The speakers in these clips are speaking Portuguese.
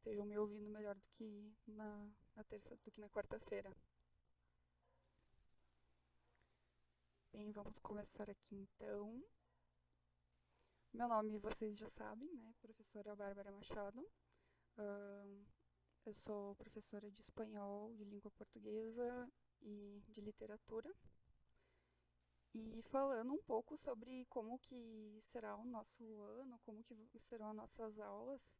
estejam me ouvindo melhor do que na terça, do que na quarta-feira. Bem, vamos começar aqui então. Meu nome vocês já sabem, né? Professora Bárbara Machado. Eu sou professora de espanhol, de língua portuguesa e de literatura. E falando um pouco sobre como que será o nosso ano, como que serão as nossas aulas,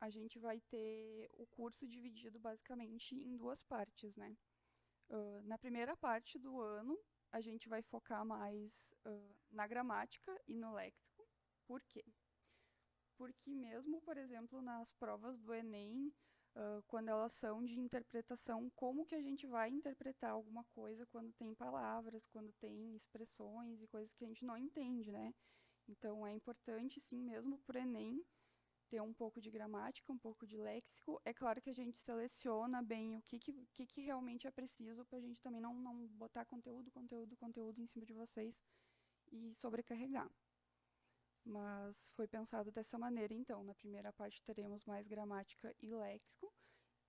a gente vai ter o curso dividido basicamente em duas partes, né? Na primeira parte do ano, a gente vai focar mais na gramática e no léxico. Por quê? Porque mesmo, por exemplo, nas provas do Enem, quando elas são de interpretação, como que a gente vai interpretar alguma coisa quando tem palavras, quando tem expressões e coisas que a gente não entende, né? Então é importante, sim, mesmo para o Enem, ter um pouco de gramática, um pouco de léxico. É claro que a gente seleciona bem o que realmente é preciso para a gente também não botar conteúdo em cima de vocês e sobrecarregar. Mas foi pensado dessa maneira, então. Na primeira parte teremos mais gramática e léxico.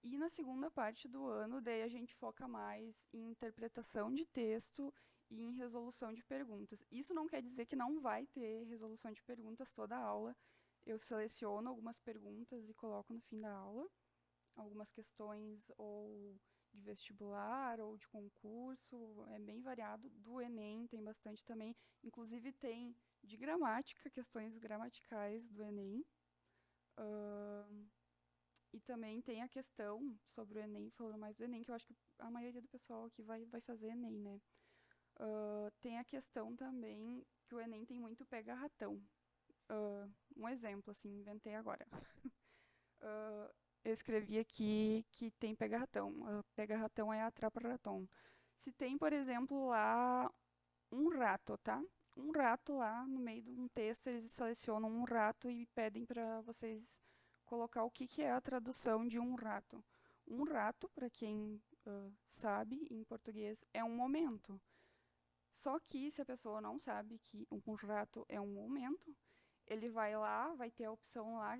E na segunda parte do ano, daí a gente foca mais em interpretação de texto e em resolução de perguntas. Isso não quer dizer que não vai ter resolução de perguntas toda a aula. Eu seleciono algumas perguntas e coloco no fim da aula. Algumas questões ou de vestibular ou de concurso, é bem variado. Do Enem tem bastante também. Inclusive tem de gramática, questões gramaticais do Enem. E também tem a questão sobre o Enem, falando mais do Enem, que eu acho que a maioria do pessoal aqui vai fazer Enem, né? Tem a questão também que o Enem tem muito pega-ratão. Um exemplo, assim, inventei agora. Eu escrevi aqui que tem pega-ratão. Pega-ratão é atrapa-raton. Se tem, por exemplo, lá um rato, tá? Um rato lá no meio de um texto, eles selecionam um rato e pedem para vocês colocar o que, que é a tradução de um rato. Um rato, para quem sabe, em português, é um momento. Só que se a pessoa não sabe que um rato é um momento, ele vai lá, vai ter a opção lá,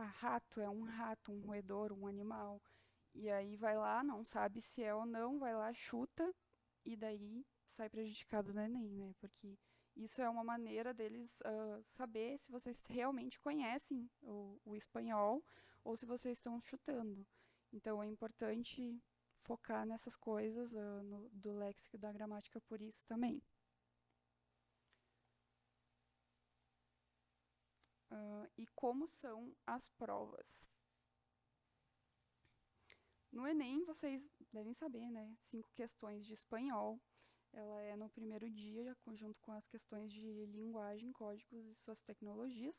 rato, é um rato, um roedor, um animal. E aí vai lá, não sabe se é ou não, vai lá, chuta, e daí sai prejudicado no Enem, né? Porque isso é uma maneira deles saber se vocês realmente conhecem o espanhol ou se vocês estão chutando. Então é importante focar nessas coisas do léxico e da gramática por isso também. E como são as provas? No Enem, vocês devem saber, né? 5 questões de espanhol. Ela é no primeiro dia, junto com as questões de linguagem, códigos e suas tecnologias.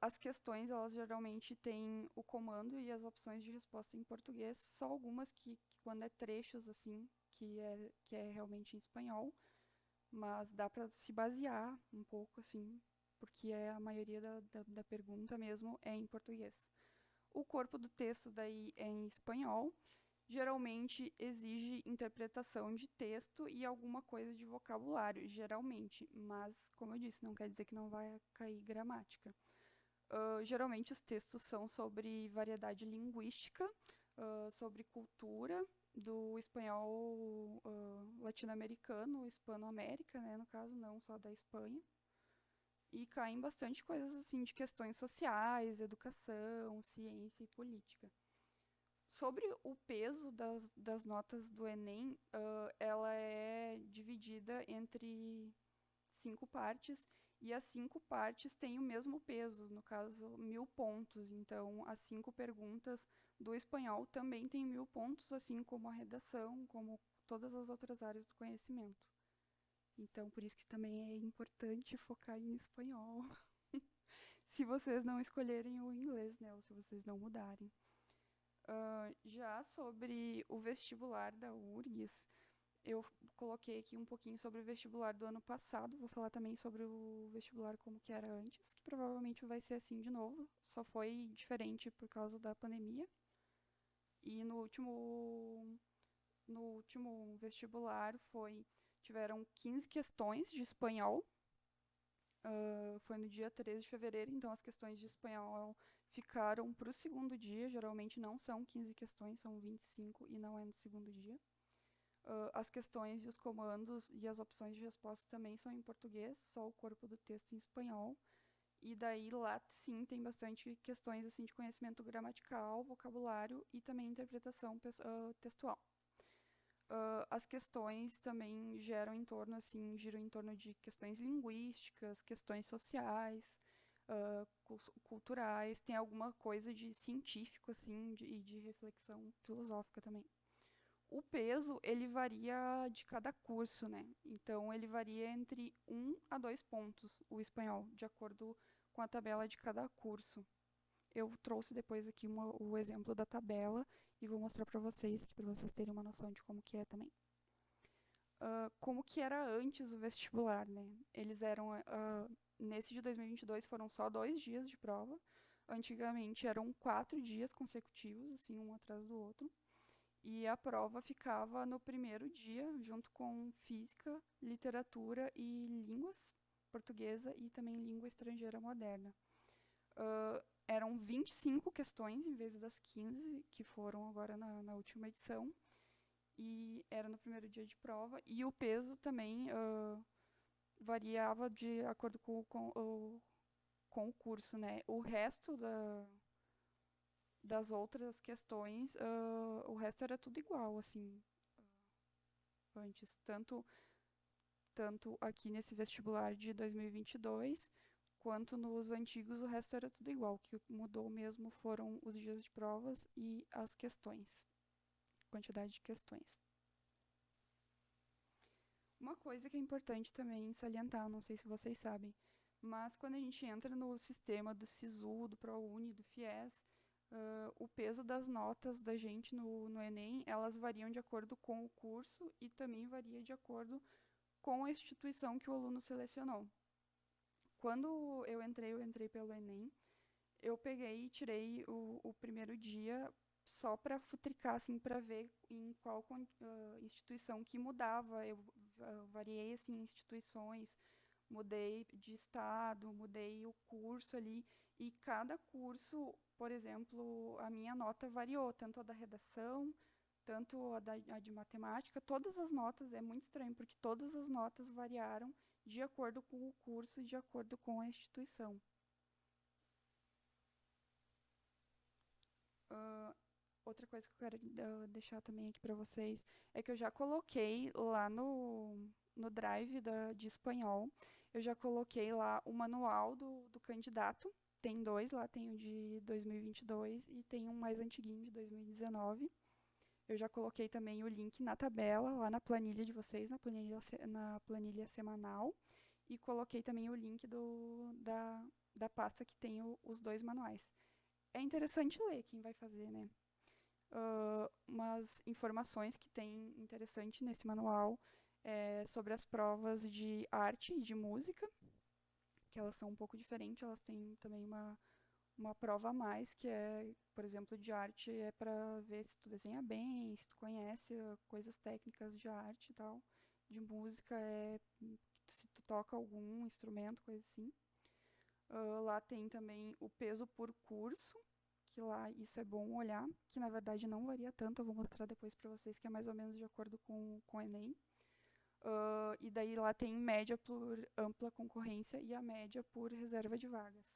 As questões, elas geralmente têm o comando e as opções de resposta em português, só algumas que quando é trechos, assim, que é realmente em espanhol, mas dá para se basear um pouco, assim, porque a maioria da pergunta mesmo é em português. O corpo do texto daí é em espanhol. Geralmente exige interpretação de texto e alguma coisa de vocabulário, geralmente, mas, como eu disse, não quer dizer que não vai cair gramática. Geralmente os textos são sobre variedade linguística, sobre cultura do espanhol latino-americano, hispano-américa, né, no caso, não só da Espanha. E caem bastante coisas assim de questões sociais, educação, ciência e política. Sobre o peso das notas do Enem, ela é dividida entre 5 partes e as 5 partes têm o mesmo peso, no caso, 1.000 pontos. Então, as 5 perguntas do espanhol também têm 1.000 pontos, assim como a redação, como todas as outras áreas do conhecimento. Então, por isso que também é importante focar em espanhol, se vocês não escolherem o inglês, né, ou se vocês não mudarem. Já sobre o vestibular da URGS, eu coloquei aqui um pouquinho sobre o vestibular do ano passado. Vou falar também sobre o vestibular como que era antes, que provavelmente vai ser assim de novo. Só foi diferente por causa da pandemia. E no último vestibular tiveram 15 questões de espanhol. Foi no dia 13 de fevereiro, então as questões de espanhol ficaram para o segundo dia. Geralmente não são 15 questões, são 25 e não é no segundo dia. As questões e os comandos e as opções de resposta também são em português, só o corpo do texto em espanhol. E daí lá sim tem bastante questões assim de conhecimento gramatical, vocabulário e também interpretação textual. As questões também giram em torno de questões linguísticas, questões sociais, culturais, tem alguma coisa de científico assim e de reflexão filosófica também. O peso, ele varia de cada curso, né? Então, ele varia entre 1 a 2 pontos, o espanhol, de acordo com a tabela de cada curso. Eu trouxe depois aqui o exemplo da tabela e vou mostrar para vocês, para vocês terem uma noção de como que é também. Como que era antes o vestibular, né? Eles eram, nesse de 2022 foram só 2 dias de prova. Antigamente eram 4 dias consecutivos, assim, um atrás do outro. E a prova ficava no primeiro dia, junto com física, literatura e línguas, portuguesa e também língua estrangeira moderna. Eram 25 questões em vez das 15 que foram agora na última edição. E era no primeiro dia de prova. E o peso também variava de acordo com o curso, né? O resto das outras questões, o resto era tudo igual, assim, antes. Tanto aqui nesse vestibular de 2022, quanto nos antigos, o resto era tudo igual. O que mudou mesmo foram os dias de provas e as questões, quantidade de questões. Uma coisa que é importante também salientar, não sei se vocês sabem, mas quando a gente entra no sistema do SISU, do ProUni, do FIES, o peso das notas da gente no Enem, elas variam de acordo com o curso e também varia de acordo com a instituição que o aluno selecionou. Quando eu entrei pelo Enem, eu peguei e tirei o primeiro dia só para futricar, assim, para ver em qual instituição que mudava. Eu variei, assim, instituições, mudei de estado, mudei o curso ali, e cada curso, por exemplo, a minha nota variou, tanto a da redação, tanto a de matemática, todas as notas, é muito estranho, porque todas as notas variaram de acordo com o curso e de acordo com a instituição. Outra coisa que eu quero deixar também aqui para vocês é que eu já coloquei lá no Drive de espanhol, eu já coloquei lá o manual do candidato. Tem 2 lá, tem o de 2022 e tem um mais antiguinho de 2019. Eu já coloquei também o link na tabela, lá na planilha de vocês, na planilha semanal. E coloquei também o link da pasta que tem os 2 manuais. É interessante ler quem vai fazer, né? Umas informações que tem interessante nesse manual sobre as provas de arte e de música, que elas são um pouco diferentes, elas têm também uma prova a mais, que é, por exemplo, de arte, é para ver se tu desenha bem, se tu conhece coisas técnicas de arte e tal. De música é se tu toca algum instrumento, coisa assim. Lá tem também o peso por curso, que lá isso é bom olhar, que na verdade não varia tanto, eu vou mostrar depois para vocês, que é mais ou menos de acordo com o Enem. E daí lá tem média por ampla concorrência e a média por reserva de vagas.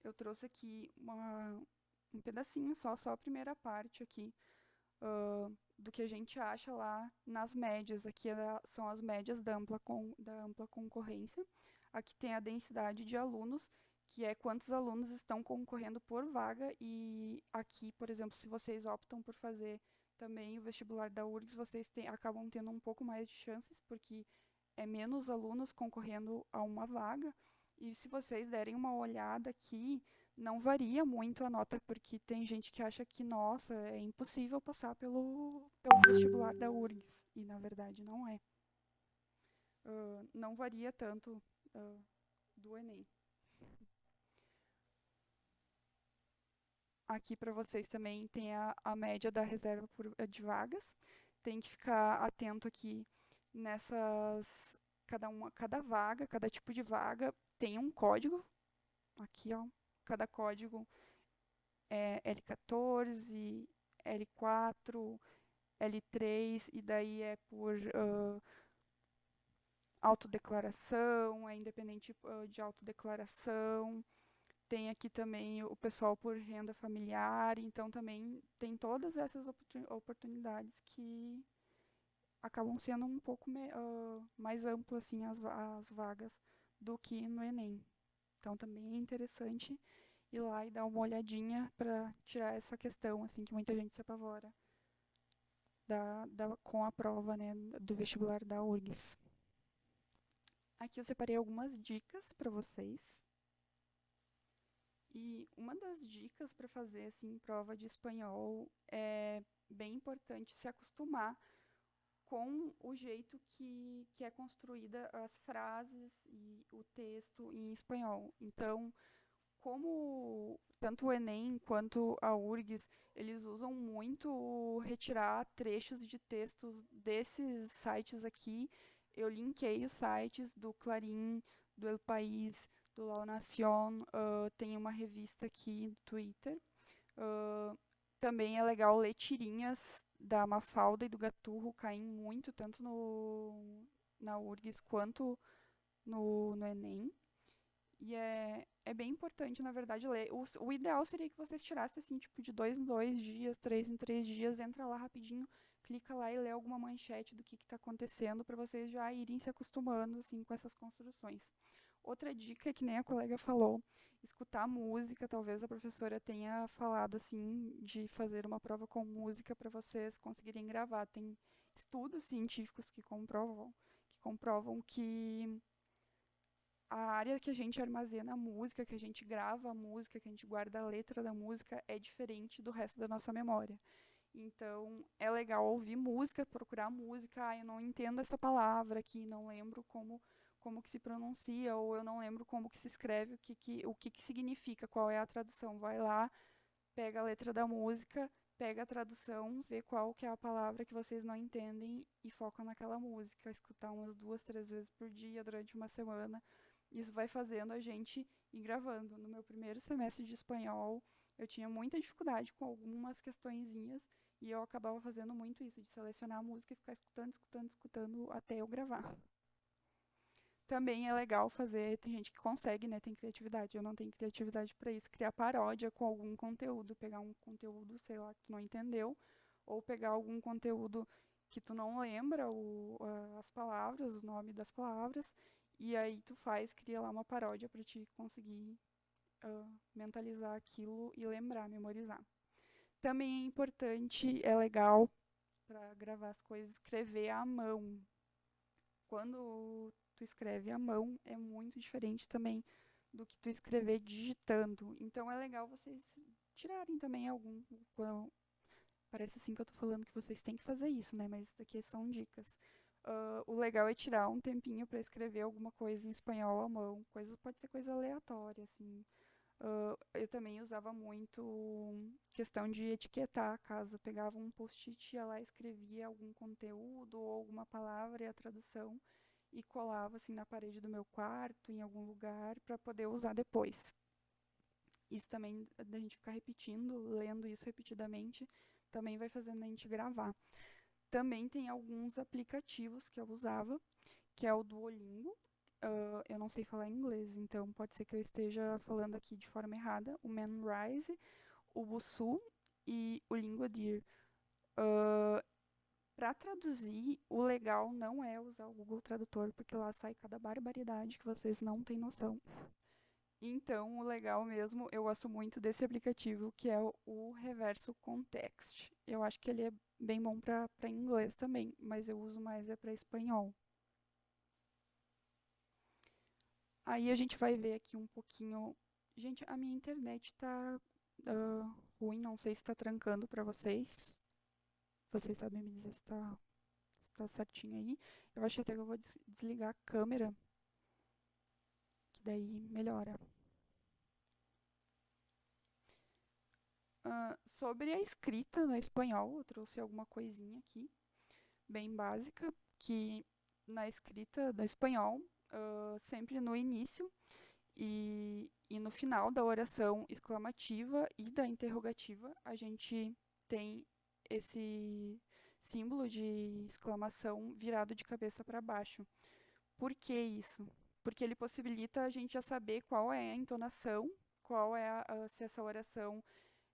Eu trouxe aqui um pedacinho só a primeira parte aqui do que a gente acha lá nas médias. Aqui são as médias da ampla concorrência. Aqui tem a densidade de alunos, que é quantos alunos estão concorrendo por vaga. E aqui, por exemplo, se vocês optam por fazer também o vestibular da URGS, vocês acabam tendo um pouco mais de chances, porque é menos alunos concorrendo a uma vaga. E se vocês derem uma olhada aqui, não varia muito a nota, porque tem gente que acha que, nossa, é impossível passar pelo vestibular da URGS. E na verdade não é. Não varia tanto do Enem. Aqui para vocês também tem a média da reserva de vagas. Tem que ficar atento aqui cada vaga, cada tipo de vaga tem um código. Aqui, ó, cada código é L14, L4, L3, e daí é por autodeclaração, é independente de autodeclaração. Tem aqui também o pessoal por renda familiar, então também tem todas essas oportunidades que acabam sendo um pouco mais amplas assim, as vagas do que no Enem. Então também é interessante ir lá e dar uma olhadinha para tirar essa questão assim que muita gente se apavora com a prova, né, do vestibular da URGS. Aqui eu separei algumas dicas para vocês. E uma das dicas para fazer assim prova de espanhol é bem importante se acostumar com o jeito que é construída as frases e o texto em espanhol. Então, como tanto o Enem quanto a URGS, eles usam muito retirar trechos de textos desses sites aqui. Eu linkei os sites do Clarim, do El País, do La Nación, tem uma revista aqui do Twitter. Também é legal ler tirinhas da Mafalda e do Gaturro, caem muito, tanto na URGS quanto no Enem. E é bem importante, na verdade, ler. O ideal seria que vocês tirassem, assim, tipo, de 2 em 2 dias, 3 em 3 dias, entra lá rapidinho, clica lá e lê alguma manchete do que está acontecendo, para vocês já irem se acostumando, assim, com essas construções. Outra dica, que nem a colega falou, escutar música. Talvez a professora tenha falado, assim, de fazer uma prova com música para vocês conseguirem gravar. Tem estudos científicos que comprovam que a área que a gente armazena a música, que a gente grava a música, que a gente guarda a letra da música, é diferente do resto da nossa memória. Então, é legal ouvir música, procurar música. Ah, eu não entendo essa palavra aqui, não lembro como que se pronuncia, ou eu não lembro como que se escreve, o que significa, qual é a tradução. Vai lá, pega a letra da música, pega a tradução, vê qual que é a palavra que vocês não entendem e foca naquela música. Escutar umas 2, 3 vezes por dia durante uma semana. Isso vai fazendo a gente ir gravando. No meu primeiro semestre de espanhol, eu tinha muita dificuldade com algumas questõezinhas e eu acabava fazendo muito isso, de selecionar a música e ficar escutando, escutando, escutando até eu gravar. Também é legal fazer, tem gente que consegue, né, tem criatividade, eu não tenho criatividade para isso, criar paródia com algum conteúdo, pegar um conteúdo, sei lá, que tu não entendeu, ou pegar algum conteúdo que tu não lembra as palavras, o nome das palavras, e aí tu cria lá uma paródia para te conseguir mentalizar aquilo e lembrar, memorizar. Também é importante, é legal para gravar as coisas, escrever à mão. Quando tu escreve à mão, é muito diferente também do que tu escrever digitando. Então é legal vocês tirarem também parece assim que eu tô falando que vocês têm que fazer isso, né? Mas isso aqui são dicas. O legal é tirar um tempinho para escrever alguma coisa em espanhol à mão. Pode ser coisa aleatória, assim. Eu também usava muito questão de etiquetar a casa. Pegava um post-it, ia lá, escrevia algum conteúdo ou alguma palavra e a tradução e colava assim na parede do meu quarto, em algum lugar, para poder usar depois. Isso também, da gente ficar repetindo, lendo isso repetidamente, também vai fazendo a gente gravar. Também tem alguns aplicativos que eu usava, que é o Duolingo. Eu não sei falar inglês, então pode ser que eu esteja falando aqui de forma errada. O Memrise, o Busuu e o Lingodeer. Para traduzir, o legal não é usar o Google Tradutor, porque lá sai cada barbaridade que vocês não têm noção. Então, o legal mesmo, eu gosto muito desse aplicativo, que é o Reverso Context. Eu acho que ele é bem bom para inglês também, mas eu uso mais para espanhol. Aí a gente vai ver aqui um pouquinho. Gente, a minha internet tá ruim, não sei se está trancando para vocês. Vocês sabem me dizer se tá certinho aí. Eu acho até que eu vou desligar a câmera, que daí melhora. Sobre a escrita no espanhol, eu trouxe alguma coisinha aqui, bem básica, que na escrita do espanhol, sempre no início e no final da oração exclamativa e da interrogativa, a gente tem esse símbolo de exclamação virado de cabeça para baixo. Por que isso? Porque ele possibilita a gente já saber qual é a entonação, qual é se essa oração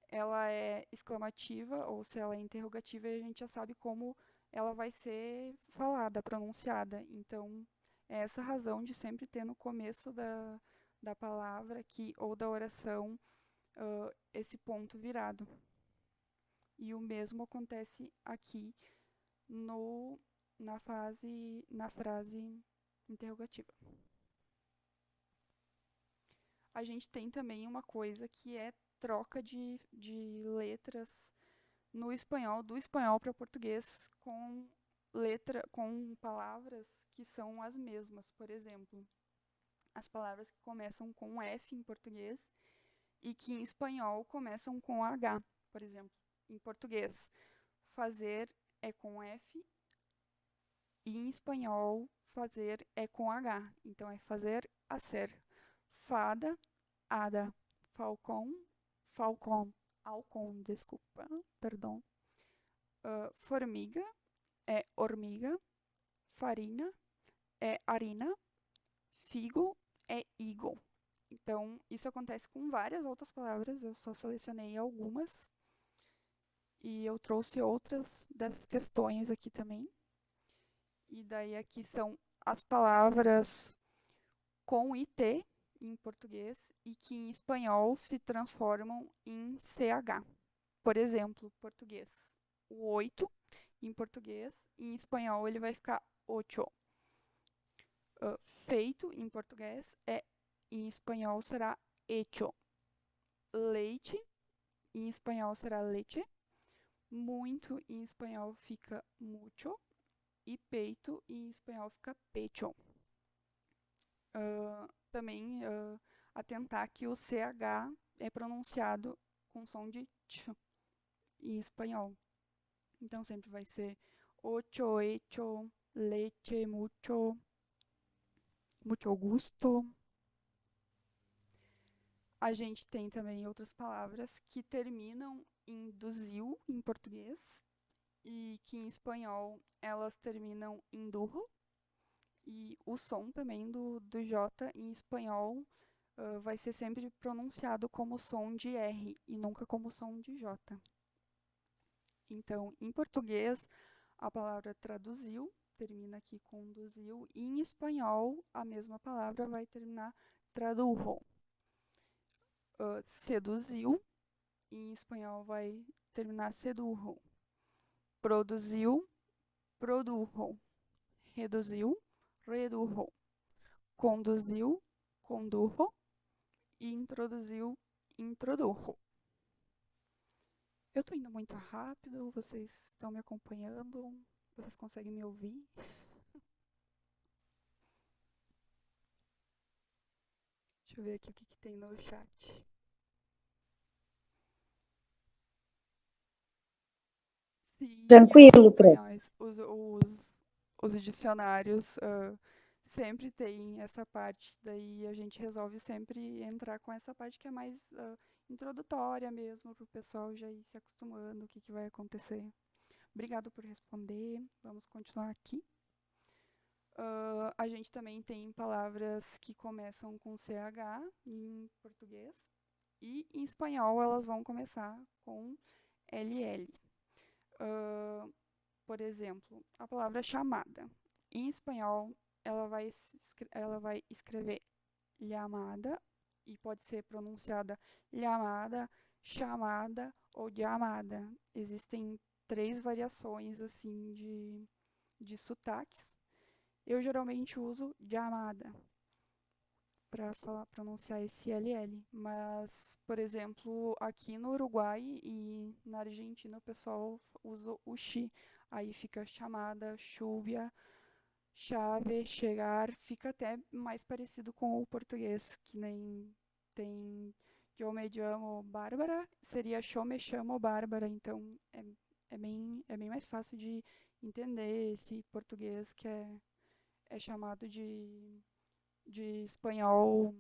ela é exclamativa ou se ela é interrogativa, e a gente já sabe como ela vai ser falada, pronunciada. Então, é essa razão de sempre ter no começo da palavra aqui ou da oração esse ponto virado. E o mesmo acontece aqui no, na frase interrogativa. A gente tem também uma coisa que é troca de letras no espanhol, do espanhol para português, com palavras que são as mesmas. Por exemplo, as palavras que começam com F em português e que em espanhol começam com H. Por exemplo, em português, fazer é com F e em espanhol, fazer é com H. Então, é fazer, hacer. Fada, hada. Falcão, falcón. Halcón, desculpa, perdão. Formiga é hormiga. Farinha é harina. Figo é higo. Então, isso acontece com várias outras palavras, eu só selecionei algumas. E eu trouxe outras dessas questões aqui também. E daí aqui são as palavras com IT em português e que em espanhol se transformam em CH. Por exemplo, português, o 8 em português, e em espanhol ele vai ficar ocho. Feito em português em espanhol será hecho. Leite em espanhol será leche. Muito em espanhol fica mucho. E peito em espanhol fica pecho. Também atentar que o CH é pronunciado com som de ch em espanhol. Então sempre vai ser ocho, hecho, leche, mucho, mucho gusto. A gente tem também outras palavras que terminam em duzil em português e que em espanhol elas terminam em durro. E o som também do J em espanhol vai ser sempre pronunciado como som de R e nunca como som de J. Então, em português, a palavra traduziu termina aqui com duzil, e em espanhol, a mesma palavra vai terminar tradujo. Seduziu, em espanhol vai terminar sedujo. Produziu, produjo. Reduziu, redujo. Conduziu, condujo. E introduziu, introdujo. Eu tô indo muito rápido, vocês estão me acompanhando? Vocês conseguem me ouvir? Deixa eu ver aqui o que tem no chat. Sim, Tranquilo, os espanhóis, os dicionários sempre tem essa parte, daí a gente resolve sempre entrar com essa parte que é mais introdutória mesmo, para o pessoal já ir se acostumando, o que vai acontecer. Obrigado por responder, vamos continuar aqui. A gente também tem palavras que começam com CH em português e em espanhol elas vão começar com LL. Por exemplo, a palavra chamada. Em espanhol, ela vai escrever llamada e pode ser pronunciada llamada, chamada ou llamada. Existem 3 variações assim de sotaques. Eu geralmente uso llamada para pronunciar esse LL, mas, por exemplo, aqui no Uruguai e na Argentina o pessoal usa o chi, aí fica chamada, chúvia, chave, chegar, fica até mais parecido com o português, que nem tem eu me chamo Bárbara, seria eu me chamo Bárbara, então é bem mais fácil de entender esse português que é é chamado de espanhol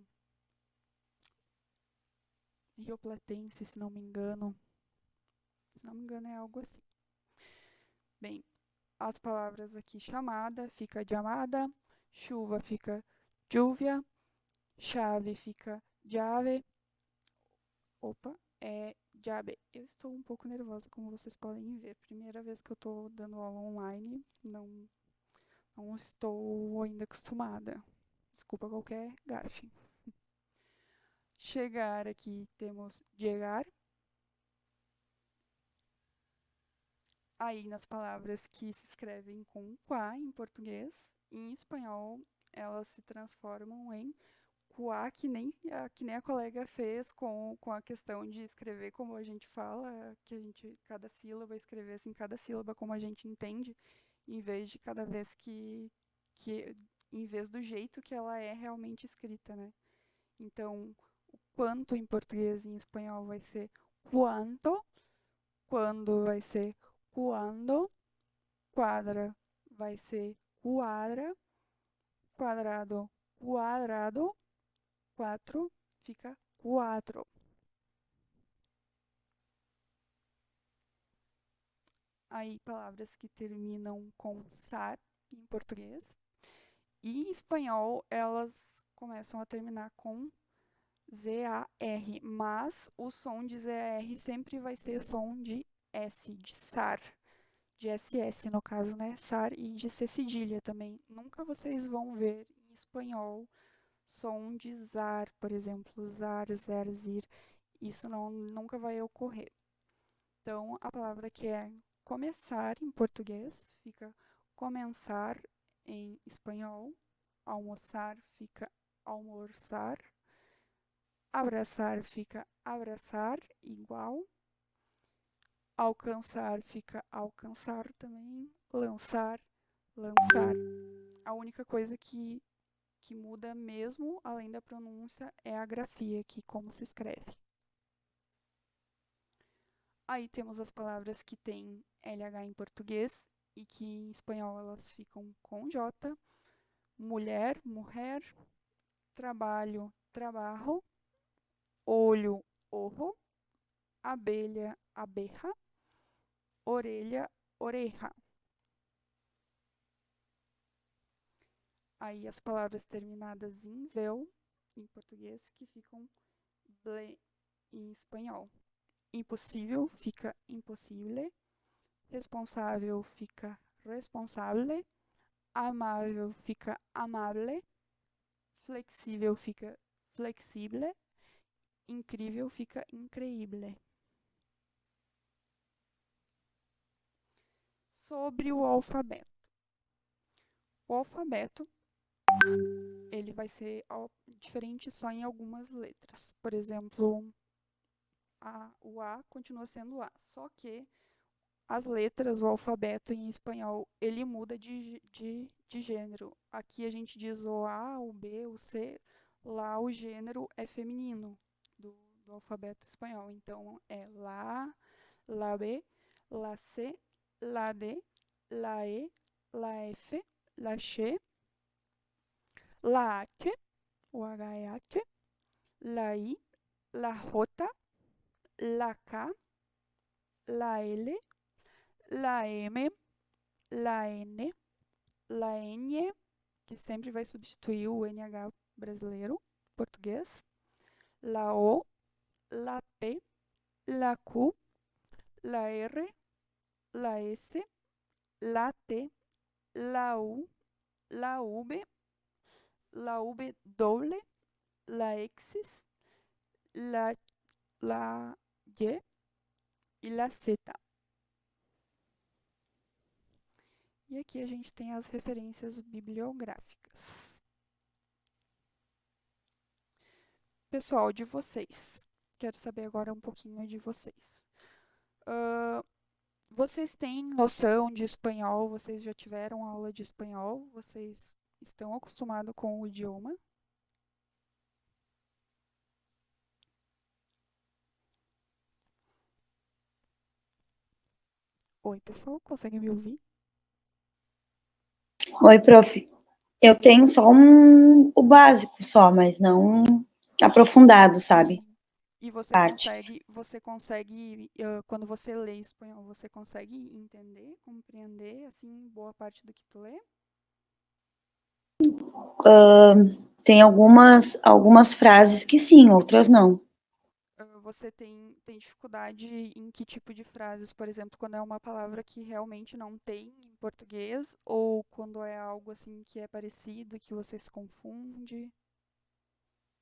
rioplatense, se não me engano. Se não me engano, é algo assim. Bem, as palavras aqui chamada fica llamada, chuva fica lluvia, chave fica llave. Opa, é llave. Eu estou um pouco nervosa, como vocês podem ver. Primeira vez que eu estou dando aula online, não estou ainda acostumada. Desculpa qualquer gafe. Chegar aqui temos llegar. Aí nas palavras que se escrevem com quá em português, em espanhol elas se transformam em quá, que nem a colega fez com a questão de escrever como a gente fala, que a gente, cada sílaba, escrever assim, cada sílaba como a gente entende, em vez de cada vez em vez do jeito que ela é realmente escrita, né? Então, o quanto em português e em espanhol vai ser quanto, quando vai ser quando, quadra vai ser quadra, quadrado, quadrado, quatro fica quatro. Aí palavras que terminam com sar em português e em espanhol elas começam a terminar com ZAR, mas o som de ZAR sempre vai ser som de S, de SAR, de SS no caso, né? SAR e de C cedilha também. Nunca vocês vão ver em espanhol som de ZAR, por exemplo, ZAR, ZER, ZIR. Isso nunca vai ocorrer. Então, a palavra que é começar em português fica começar em espanhol, almoçar fica almoçar, abraçar fica abraçar, igual, alcançar fica alcançar também, lançar, lançar. A única coisa que muda mesmo, além da pronúncia, é a grafia, que como se escreve. Aí temos as palavras que têm LH em português e que em espanhol elas ficam com J. Mulher, mujer, trabalho, trabajo, olho, ojo, abelha, abeja, orelha, oreja. Aí as palavras terminadas em vel, em português, que ficam ble em espanhol. Impossível fica impossível, responsável fica responsable, amável fica amável, flexível fica flexível, incrível fica increíble. Sobre o alfabeto. O alfabeto, ele vai ser diferente só em algumas letras. Por exemplo, o A continua sendo A, só que as letras, o alfabeto em espanhol, ele muda de gênero. Aqui a gente diz o A, o B, o C, lá o gênero é feminino do alfabeto espanhol. Então é lá, lá B, lá C, lá D, lá E, lá F, lá X, lá H, o H é H, lá I, lá J, lá K, lá L, lá M, lá N, lá N, que sempre vai substituir o NH brasileiro, português, lá O, lá P, lá Q, lá R, lá S, lá T, lá U, lá V, lá V doble, lá X, lá Y e lá Z. E aqui a gente tem as referências bibliográficas. Pessoal, de vocês. Quero saber agora um pouquinho de vocês. Vocês têm noção de espanhol? Vocês já tiveram aula de espanhol? Vocês estão acostumados com o idioma? Oi, pessoal, conseguem me ouvir? Oi, prof. Eu tenho só o básico só, mas não aprofundado, sabe? E, e Parte. você consegue, quando você lê espanhol, você consegue entender, compreender, assim, boa parte do que tu lê? Tem algumas frases que sim, outras não. Você tem dificuldade em que tipo de frases, por exemplo, quando é uma palavra que realmente não tem em português, ou quando é algo assim que é parecido e que você se confunde?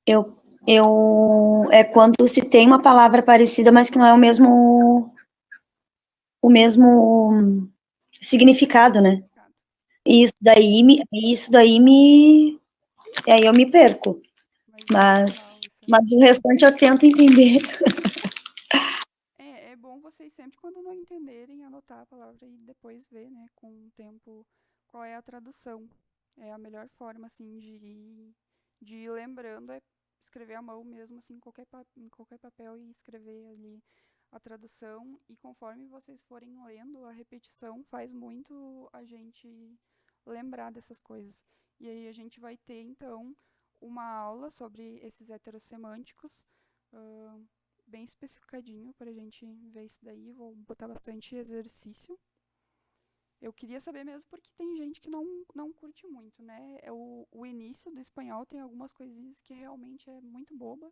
É quando se tem uma palavra parecida, mas que não é o mesmo significado, né? Significado. E aí eu me perco. Mas isso é normal, Mas, isso é mas o normal. restante eu tento entender. É bom vocês sempre, quando não entenderem, anotar a palavra e depois ver, né, com o tempo, qual é a tradução. É a melhor forma, assim, de ir lembrando, é escrever à mão mesmo, assim, em qualquer papel e escrever ali a tradução. E conforme vocês forem lendo, a repetição faz muito a gente lembrar dessas coisas. E aí a gente vai ter, então, uma aula sobre esses heterossemânticos, ah, bem especificadinho para a gente ver isso daí. Vou botar bastante exercício. Eu queria saber mesmo porque tem gente que não curte muito, né? O início do espanhol tem algumas coisinhas que realmente é muito boba,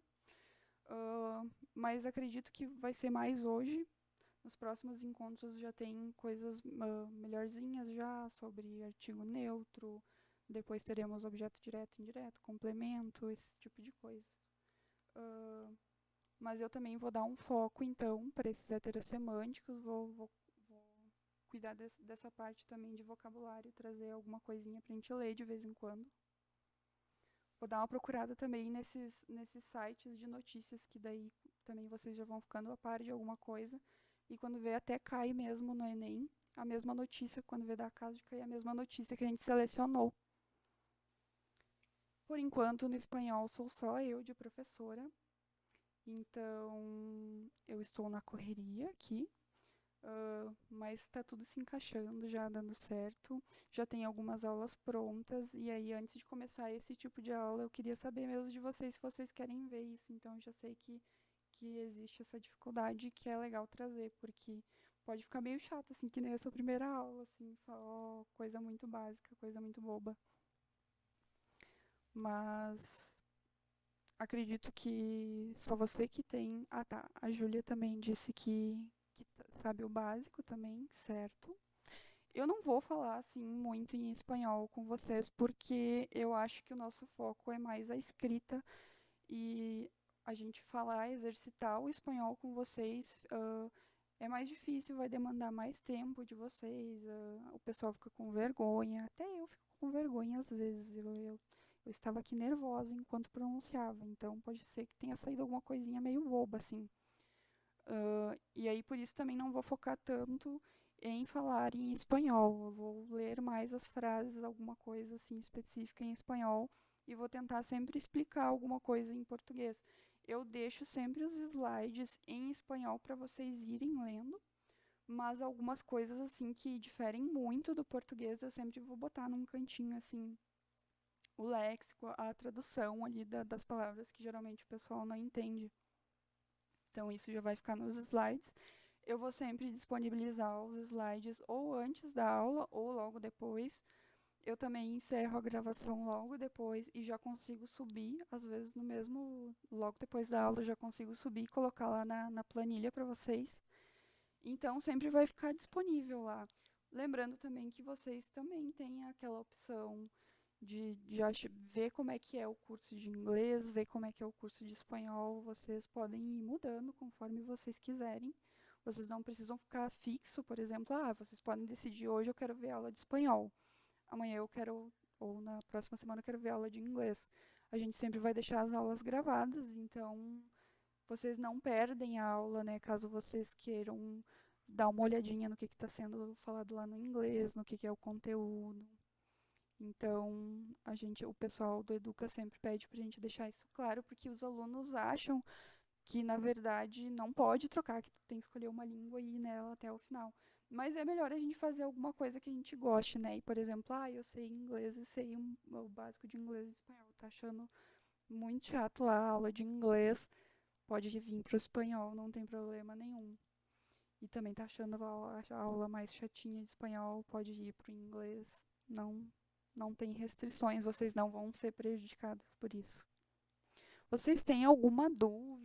mas acredito que vai ser mais hoje. Nos próximos encontros já tem coisas melhorzinhas já sobre artigo neutro. Depois teremos objeto direto, indireto, complemento, esse tipo de coisa. Uh, mas eu também vou dar um foco, então, para esses heterossemânticos. Vou cuidar dessa parte também de vocabulário, trazer alguma coisinha para a gente ler de vez em quando. Vou dar uma procurada também nesses sites de notícias, que daí também vocês já vão ficando a par de alguma coisa. E quando vê, até cai mesmo no Enem a mesma notícia, quando vê da casa de cair a mesma notícia que a gente selecionou. Por enquanto, no espanhol, sou só eu de professora. Então, eu estou na correria aqui, mas está tudo se encaixando, já dando certo. Já tem algumas aulas prontas, e aí, antes de começar esse tipo de aula, eu queria saber mesmo de vocês se vocês querem ver isso. Então, já sei que existe essa dificuldade que é legal trazer, porque pode ficar meio chato, assim, que nem essa primeira aula, assim, só coisa muito básica, coisa muito boba. Mas acredito que só você que tem. Ah, tá. A Júlia também disse que sabe o básico também, certo? Eu não vou falar assim muito em espanhol com vocês, porque eu acho que o nosso foco é mais a escrita e a gente falar, exercitar o espanhol com vocês. É mais difícil, vai demandar mais tempo de vocês. O pessoal fica com vergonha, até eu fico com vergonha às vezes. Eu estava aqui nervosa enquanto pronunciava, então pode ser que tenha saído alguma coisinha meio boba, assim. E aí por isso também não vou focar tanto em falar em espanhol. Eu vou ler mais as frases, alguma coisa assim específica em espanhol e vou tentar sempre explicar alguma coisa em português. Eu deixo sempre os slides em espanhol para vocês irem lendo, mas algumas coisas assim que diferem muito do português eu sempre vou botar num cantinho assim, o léxico, a tradução ali das palavras que geralmente o pessoal não entende. Então isso já vai ficar nos slides. Eu vou sempre disponibilizar os slides ou antes da aula ou logo depois. Eu também encerro a gravação logo depois e já consigo subir, às vezes no mesmo, logo depois da aula, eu já consigo subir e colocar lá na planilha para vocês. Então sempre vai ficar disponível lá. Lembrando também que vocês também têm aquela opção de ver como é que é o curso de inglês, ver como é que é o curso de espanhol. Vocês podem ir mudando conforme vocês quiserem. Vocês não precisam ficar fixo, por exemplo, vocês podem decidir hoje eu quero ver aula de espanhol, amanhã eu quero, ou na próxima semana eu quero ver aula de inglês. A gente sempre vai deixar as aulas gravadas, então vocês não perdem a aula, né? Caso vocês queiram dar uma olhadinha no que está sendo falado lá no inglês, no que é o conteúdo. Então, o pessoal do Educa sempre pede para a gente deixar isso claro, porque os alunos acham que, na verdade, não pode trocar, que tu tem que escolher uma língua e ir nela até o final. Mas é melhor a gente fazer alguma coisa que a gente goste, né? E, por exemplo, eu sei inglês e sei o básico de inglês e espanhol. Tá achando muito chato lá a aula de inglês? Pode vir pro espanhol, não tem problema nenhum. E também tá achando a aula mais chatinha de espanhol, pode ir pro inglês. Não, não tem restrições, vocês não vão ser prejudicados por isso. Vocês têm alguma dúvida?